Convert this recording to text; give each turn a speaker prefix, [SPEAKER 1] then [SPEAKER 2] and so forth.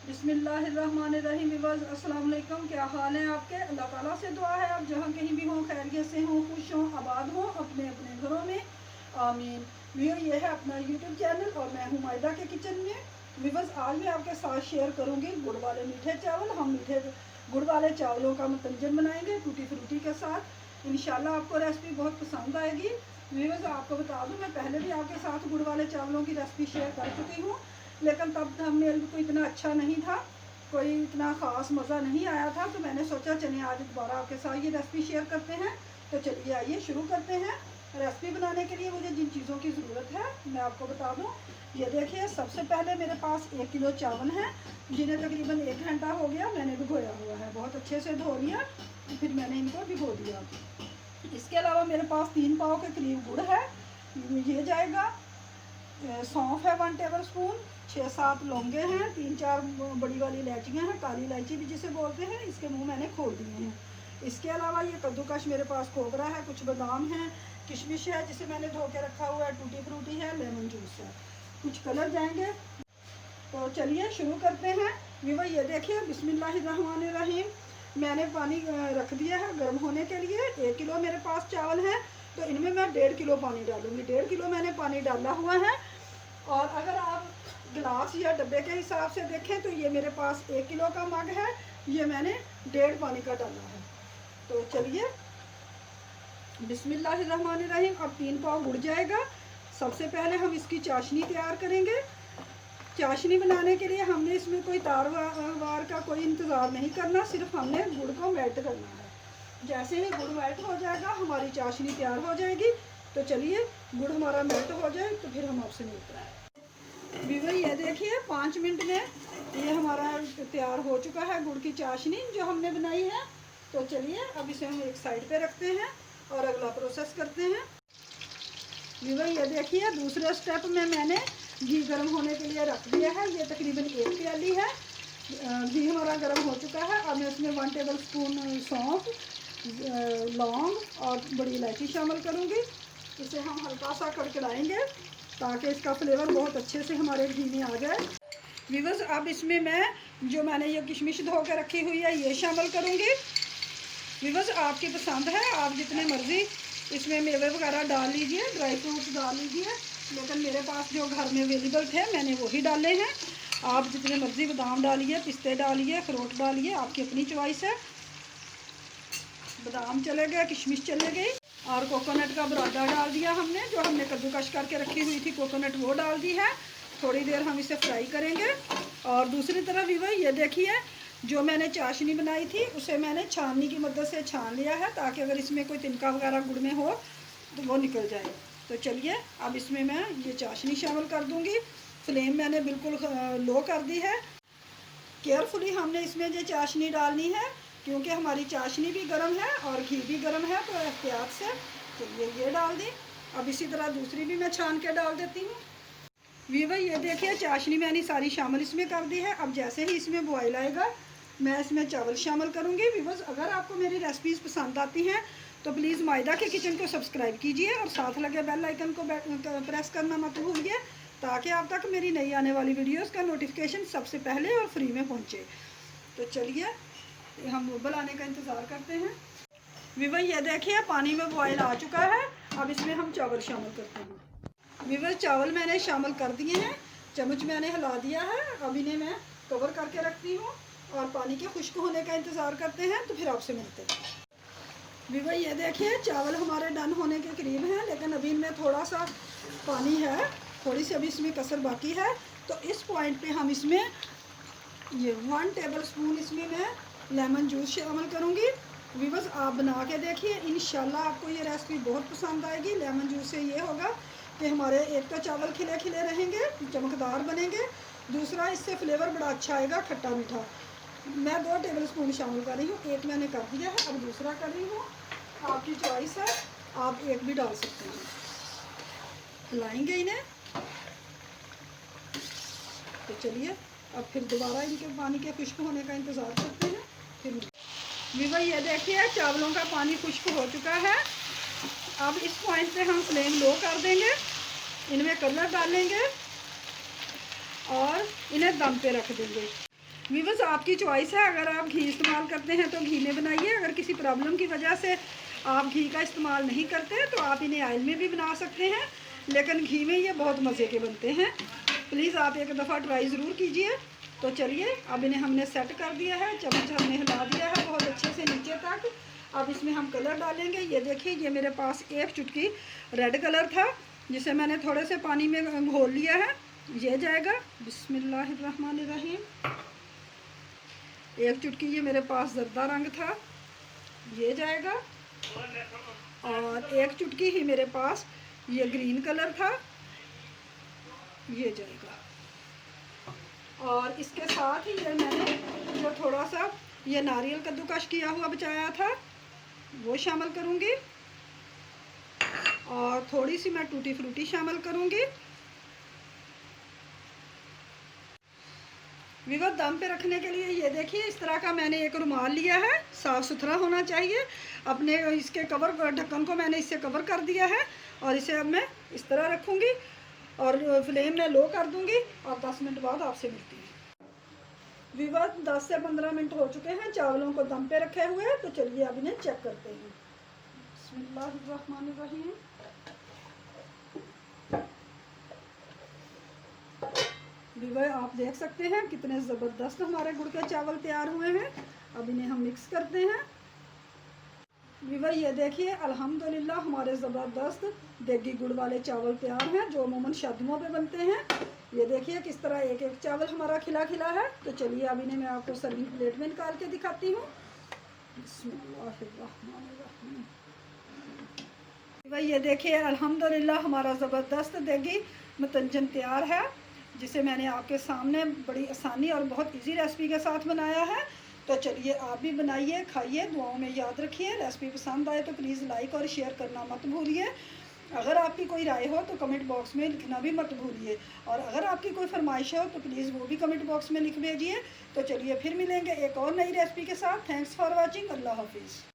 [SPEAKER 1] बिस्मिल्लाहिर्रहमानिर्रहीम। अस्सलाम वालेकुम। क्या हाल है आपके? अल्लाह ताला से दुआ है आप जहाँ कहीं भी हों खैरियत से हों, खुश हों, आबाद हों अपने अपने घरों में, आमीन। ये है अपना यूट्यूब चैनल और मैं हूँ मायदा के किचन में। व्यूअर्स, आज मैं आपके साथ शेयर करूँगी गुड़ वाले मीठे चावल। हम मीठे गुड़ वाले चावलों का मतंजन बनाएंगे टूटी फ्रूटी के साथ। इंशाल्लाह आपको रेसिपी बहुत पसंद आएगी। व्यूअर्स, आपको बता दूँ, मैं पहले भी आपके साथ गुड़ वाले चावलों की रेसिपी शेयर कर चुकी हूँ, लेकिन तब थंबनेल को इतना अच्छा नहीं था, कोई इतना ख़ास मज़ा नहीं आया था। तो मैंने सोचा चलिए आज दोबारा आपके साथ ये रेसिपी शेयर करते हैं। तो चलिए आइए शुरू करते हैं। रेसिपी बनाने के लिए मुझे जिन चीज़ों की ज़रूरत है मैं आपको बता दूं। ये देखिए, सबसे पहले मेरे पास 1 किलो चावल हैं, जिन्हें तकरीबन 1 घंटा हो गया मैंने भिगोया हुआ है। बहुत अच्छे से धो लिया, फिर मैंने इनको भिगो दिया। इसके अलावा मेरे पास 3 पाव के करीब गुड़ है, ये जाएगा। सौंफ है 1 टेबल स्पून, 6-7 लौंगे हैं, 3-4 बड़ी वाली इलायचियाँ हैं, काली इलायची भी जिसे बोलते हैं, इसके मुंह मैंने खोल दिए हैं। इसके अलावा ये कद्दूकश मेरे पास कोबरा है, कुछ बादाम है, किशमिश है जिसे मैंने धो के रखा हुआ है, टूटी फ्रूटी है, लेमन जूस है, कुछ कलर जाएंगे। तो चलिए शुरू करते हैं। विवा, ये देखिए, बिस्मिल्लाहिर्रहमानिर्रहीम। मैंने पानी रख दिया है गर्म होने के लिए। 1 किलो मेरे पास चावल है, तो इनमें मैं 1.5 किलो पानी डालूंगी। 1.5 किलो मैंने पानी डाला हुआ है। और अगर आप गिलास या डब्बे के हिसाब से देखें तो ये मेरे पास 1 किलो का मग है, ये मैंने 1.5 पानी का डाला है। तो चलिए बिस्मिल्लाहिर्रहमानिर्रहीम। अब 3 पाव गुड़ जाएगा। सबसे पहले हम इसकी चाशनी तैयार करेंगे। चाशनी बनाने के लिए हमने इसमें कोई तार वार का कोई इंतज़ार नहीं करना, सिर्फ हमने गुड़ को मेल्ट करना है। जैसे ही गुड़ मेल्ट हो जाएगा हमारी चाशनी तैयार हो जाएगी। तो चलिए गुड़ हमारा मेल्ट हो जाए तो फिर हम आपसे मिलते हैं। विवर, ये देखिए 5 मिनट में ये हमारा तैयार हो चुका है गुड़ की चाशनी जो हमने बनाई है। तो चलिए अब इसे हम एक साइड पे रखते हैं और अगला प्रोसेस करते हैं। विवर, ये देखिए दूसरे स्टेप में मैंने घी गर्म होने के लिए रख दिया है। ये तकरीबन 1 प्याली है। घी हमारा गर्म हो चुका है। अब मैं इसमें 1 टेबल स्पून सौंफ, लौंग और बड़ी इलायची शामिल करूँगी। इसे हम हल्का सा कड़कड़ाएंगे ताकि इसका फ्लेवर बहुत अच्छे से हमारे घी में आ जाए। व्यूअर्स, अब इसमें मैं मैंने ये किशमिश धो के रखी हुई है ये शामिल करूँगी। व्यूअर्स, आपकी पसंद है, आप जितने मर्ज़ी इसमें मेवे वगैरह डाल लीजिए, ड्राई फ्रूट्स डाल लीजिए, लेकिन मेरे पास जो घर में अवेलेबल थे मैंने वही डाले हैं। आप जितने मर्ज़ी बादाम डालिए, पिस्ते डालिए, अखरोट डालिए, आपकी अपनी चॉइस है। बादाम चले गए, किशमिश चले गई और कोकोनट का बुरादा डाल दिया हमने, जो हमने कद्दूकश करके रखी हुई थी कोकोनट वो डाल दी है। थोड़ी देर हम इसे फ्राई करेंगे। और दूसरी तरफ भी वही, ये देखिए जो मैंने चाशनी बनाई थी उसे मैंने छाननी की मदद से छान लिया है, ताकि अगर इसमें कोई तिनका वगैरह गुड़ में हो तो वो निकल जाए। तो चलिए अब इसमें मैं ये चाशनी शामिल कर दूँगी। फ्लेम मैंने बिल्कुल लो कर दी है। केयरफुली हमने इसमें ये चाशनी डालनी है, क्योंकि हमारी चाशनी भी गर्म है और घी भी गर्म है, तो एहतियात से। चलिए ये डाल दी। अब इसी तरह दूसरी भी मैं छान के डाल देती हूँ। वीवर, ये देखिए चाशनी मैंने सारी शामिल इसमें कर दी है। अब जैसे ही इसमें बॉयल आएगा मैं इसमें चावल शामिल करूँगी। वीवर्स, अगर आपको मेरी रेसिपीज़ पसंद आती हैं तो प्लीज़ मायदा के किचन को सब्सक्राइब कीजिए और साथ लगे बेल आइकन को प्रेस करना मत भूलिए, ताकि आप तक मेरी नई आने वाली वीडियोस का नोटिफिकेशन सबसे पहले और फ्री में पहुंचे। तो चलिए हम उबल आने का इंतज़ार करते हैं। विवर, ये देखिए पानी में बॉयल आ चुका है। अब इसमें हम चावल शामिल करते हैं। विवर, चावल मैंने शामिल कर दिए हैं, चम्मच मैंने हिला दिया है। अब इन्हें मैं कवर करके रखती हूँ और पानी के खुश्क होने का इंतज़ार करते हैं, तो फिर आपसे मिलते हैं। विवर, ये देखिए चावल हमारे डन होने के करीब हैं, लेकिन अभी इनमें थोड़ा सा पानी है, थोड़ी सी अभी इसमें कसर बाकी है। तो इस पॉइंट पे हम इसमें ये 1 टेबल स्पून इसमें मैं लेमन जूस शामिल करूँगी। व्यूअर्स, आप बना के देखिए, इंशाल्लाह आपको ये रेसिपी बहुत पसंद आएगी। लेमन जूस से ये होगा कि हमारे एक तो चावल खिले खिले रहेंगे, चमकदार बनेंगे, दूसरा इससे फ्लेवर बड़ा अच्छा आएगा, खट्टा मीठा। मैं 2 टेबल स्पून शामिल कर रही हूँ, एक मैंने कर दिया है, अब दूसरा कर रही हूँ। आपकी चॉइस है, आप एक भी डाल सकते हैं। हिलाएंगे इन्हें। तो चलिए अब फिर दोबारा इनके पानी के खुश्क होने का इंतज़ार करते हैं। फिर विवर, ये देखिए चावलों का पानी खुश्क हो चुका है। अब इस पॉइंट पे हम फ्लेम लो कर देंगे, इनमें कलर डालेंगे और इन्हें दम पे रख देंगे। व्यूअर्स आपकी चॉइस है, अगर आप घी इस्तेमाल करते हैं तो घी में बनाइए, अगर किसी प्रॉब्लम की वजह से आप घी का इस्तेमाल नहीं करते तो आप इन्हें ऑयल में भी बना सकते हैं, लेकिन घी में ये बहुत मज़े के बनते हैं। प्लीज़ आप एक दफ़ा ट्राई ज़रूर कीजिए। तो चलिए अब इन्हें हमने सेट कर दिया है, चम्मच हमने हिला दिया है बहुत अच्छे से नीचे तक। अब इसमें हम कलर डालेंगे। ये देखिए, ये मेरे पास एक चुटकी रेड कलर था जिसे मैंने थोड़े से पानी में घोल लिया है, ये जाएगा। बिस्मिल्लाहिर्रहमानिर्रहीम। एक चुटकी ये मेरे पास जर्दा रंग था, ये जाएगा। और एक चुटकी ही मेरे पास ये ग्रीन कलर था, ये जाएगा। और इसके साथ ही ये मैंने जो थोड़ा सा ये नारियल कद्दूकश किया हुआ बचाया था वो शामिल करूँगी, और थोड़ी सी मैं टूटी फ्रूटी शामिल करूँगी। विवत दम पे रखने के लिए ये देखिए इस तरह का मैंने एक रुमाल लिया है, साफ़ सुथरा होना चाहिए। अपने इसके कवर ढक्कन को मैंने इससे कवर कर दिया है और इसे अब मैं इस तरह रखूँगी और फ्लेम में लो कर दूँगी और 10 मिनट बाद आपसे मिलती हूँ। विवत 10 से 15 मिनट हो चुके हैं चावलों को दम पे रखे हुए, तो चलिए अब इन्हें चेक करते हैं। बिस्मिल्लाहिर्रहमानिर्रहीम। विवर आप देख सकते हैं कितने ज़बरदस्त हमारे गुड़ के चावल तैयार हुए हैं। अब इन्हें हम मिक्स करते हैं। विवर ये देखिए अल्हम्दुलिल्लाह हमारे ज़बरदस्त देगी गुड़ वाले चावल तैयार हैं जो अमूमन शादियों पे बनते हैं। ये देखिए किस तरह एक एक चावल हमारा खिला खिला है। तो चलिए अब इन्हें मैं आपको सर्विंग प्लेट में निकाल के दिखाती हूँ। बिस्मिल्लाहिर्रहमानिर्रहीम। ये देखिए अल्हम्दुलिल्लाह हमारा ज़बरदस्त देगी मतंजन तैयार है, जिसे मैंने आपके सामने बड़ी आसानी और बहुत इजी रेसिपी के साथ बनाया है। तो चलिए आप भी बनाइए, खाइए, दुआओं में याद रखिए। रेसिपी पसंद आए तो प्लीज़ लाइक और शेयर करना मत भूलिए। अगर आपकी कोई राय हो तो कमेंट बॉक्स में लिखना भी मत भूलिए, और अगर आपकी कोई फरमाइश हो तो प्लीज़ वो भी कमेंट बॉक्स में लिख भेजिए। तो चलिए फिर मिलेंगे एक और नई रेसिपी के साथ। Thanks for watching. अल्लाह हाफिज़।